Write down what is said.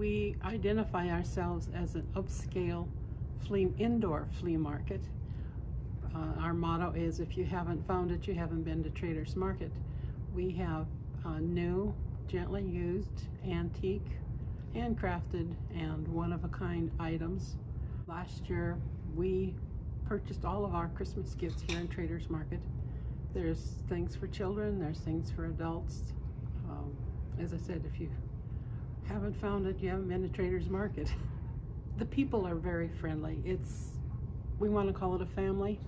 We identify ourselves as an upscale indoor flea market. Our motto is, if you haven't found it, you haven't been to Traders Market. We have new, gently used, antique, handcrafted, and one-of-a-kind items. Last year, we purchased all of our Christmas gifts here in Traders Market. There's things for children, there's things for adults. As I said, if you haven't found it, you haven't been to Traders Market. The people are very friendly. We want to call it a family.